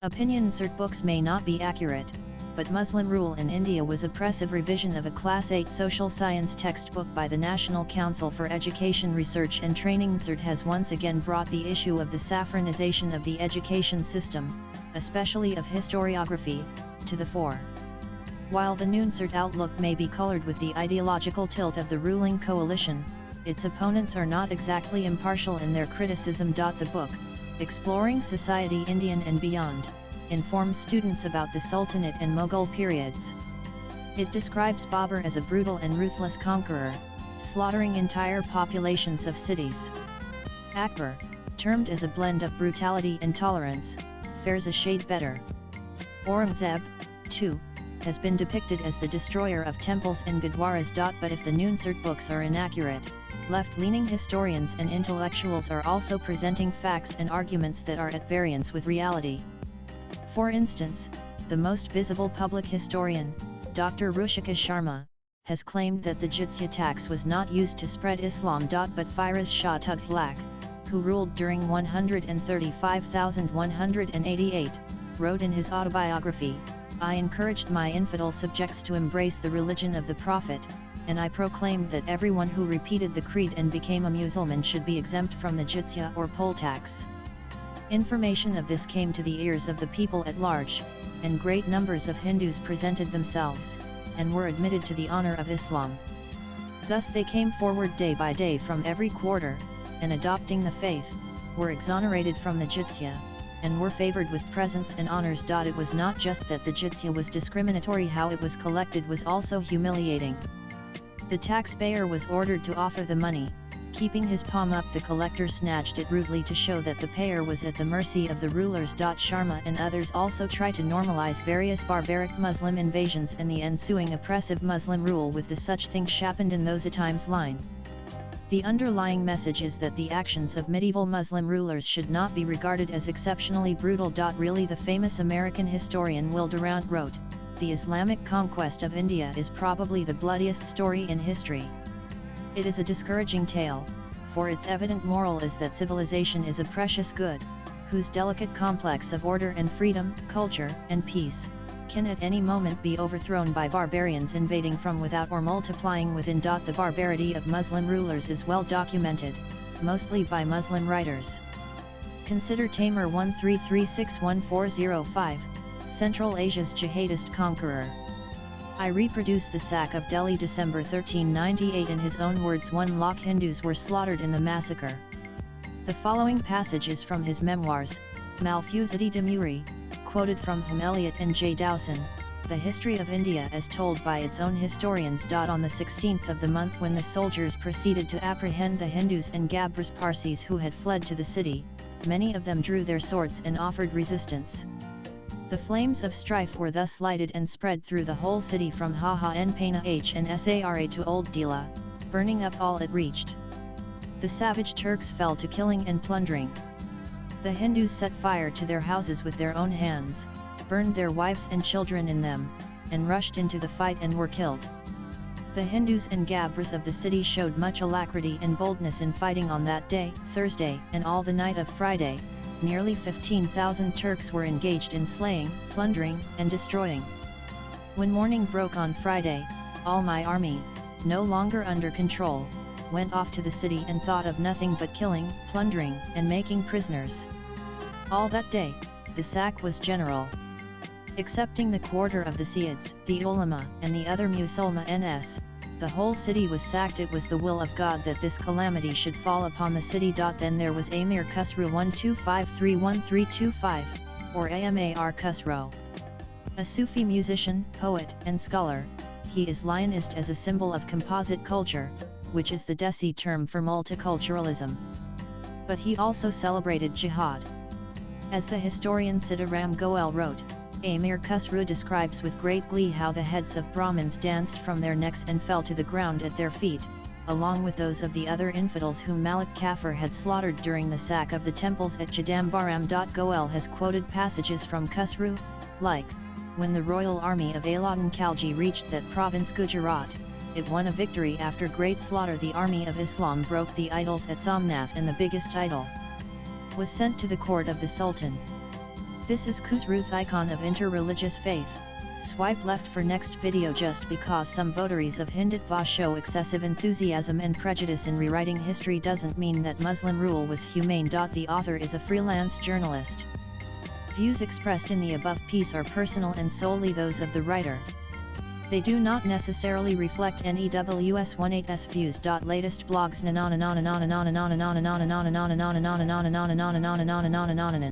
Opinion NCERT books may not be accurate, but Muslim Rule in India was oppressive revision of a Class 8 social science textbook by the National Council for Education Research and Training. NCERT has once again brought the issue of the saffronization of the education system, especially of historiography, to the fore. While the new NCERT outlook may be colored with the ideological tilt of the ruling coalition, its opponents are not exactly impartial in their criticism. The book, Exploring Society Indian and Beyond, informs students about the Sultanate and Mughal periods. It describes Babur as a brutal and ruthless conqueror, slaughtering entire populations of cities. Akbar, termed as a blend of brutality and tolerance, fares a shade better. Aurangzeb, too, has been depicted as the destroyer of temples and gurdwaras. But if the new NCERT books are inaccurate, left-leaning historians and intellectuals are also presenting facts and arguments that are at variance with reality. For instance, the most visible public historian, Dr. Rushika Sharma, has claimed that the jizya tax was not used to spread Islam. But Firoz Shah Tughlaq, who ruled during 135,188, wrote in his autobiography, "I encouraged my infidel subjects to embrace the religion of the Prophet, and I proclaimed that everyone who repeated the creed and became a Muslim should be exempt from the jizya or poll tax." Information of this came to the ears of the people at large, and great numbers of Hindus presented themselves, and were admitted to the honor of Islam. Thus they came forward day by day from every quarter, and adopting the faith, were exonerated from the jizya, and were favored with presents and honors. It was not just that the jizya was discriminatory, how it was collected was also humiliating. The taxpayer was ordered to offer the money. Keeping his palm up, the collector snatched it rudely to show that the payer was at the mercy of the rulers. Sharma and others also try to normalize various barbaric Muslim invasions and the ensuing oppressive Muslim rule with the "such things happened in those times" line. The underlying message is that the actions of medieval Muslim rulers should not be regarded as exceptionally brutal. Really, the famous American historian Will Durant wrote, "The Islamic conquest of India is probably the bloodiest story in history." It is a discouraging tale, for its evident moral is that civilization is a precious good, whose delicate complex of order and freedom, culture and peace, can at any moment be overthrown by barbarians invading from without or multiplying within. The barbarity of Muslim rulers is well documented, mostly by Muslim writers. Consider Taimur 13361405, Central Asia's jihadist conqueror. I reproduce the sack of Delhi December 1398 in his own words. 1 lakh Hindus were slaughtered in the massacre. The following passage is from his memoirs, Malfuzati de Muri, quoted from him Eliot and J. Dowson, The History of India as told by its own historians. On the 16th of the month, when the soldiers proceeded to apprehend the Hindus and Gabras Parsis who had fled to the city, many of them drew their swords and offered resistance. The flames of strife were thus lighted and spread through the whole city from Haha and Pana H and Sara to Old Dila, burning up all it reached. The savage Turks fell to killing and plundering. The Hindus set fire to their houses with their own hands, burned their wives and children in them, and rushed into the fight and were killed. The Hindus and Gabras of the city showed much alacrity and boldness in fighting on that day, Thursday, and all the night of Friday. Nearly 15,000 Turks were engaged in slaying, plundering, and destroying. When morning broke on Friday, all my army, no longer under control, went off to the city and thought of nothing but killing, plundering, and making prisoners. All that day, the sack was general. Excepting the quarter of the Sayyids, the ulama, and the other Musulmanes, the whole city was sacked. It was the will of God that this calamity should fall upon the city. Then there was Amir Khusro 12531325, or Amar Khusro. A Sufi musician, poet, and scholar, he is lionized as a symbol of composite culture, which is the Desi term for multiculturalism. But he also celebrated jihad. As the historian Sitaram Goel wrote, Amir Khusro describes with great glee how the heads of Brahmins danced from their necks and fell to the ground at their feet, along with those of the other infidels whom Malik Kafur had slaughtered during the sack of the temples at Chidambaram. Goel has quoted passages from Khusro, like, when the royal army of Alauddin Khalji reached that province Gujarat, it won a victory after great slaughter. The army of Islam broke the idols at Somnath, and the biggest idol was sent to the court of the Sultan. This is Kuzruth icon of interreligious faith. Swipe left for next video. Just because some votaries of Hindutva show excessive enthusiasm and prejudice in rewriting history doesn't mean that Muslim rule was humane. The author is a freelance journalist. Views expressed in the above piece are personal and solely those of the writer. They do not necessarily reflect NEWS18's views. Latest blogs.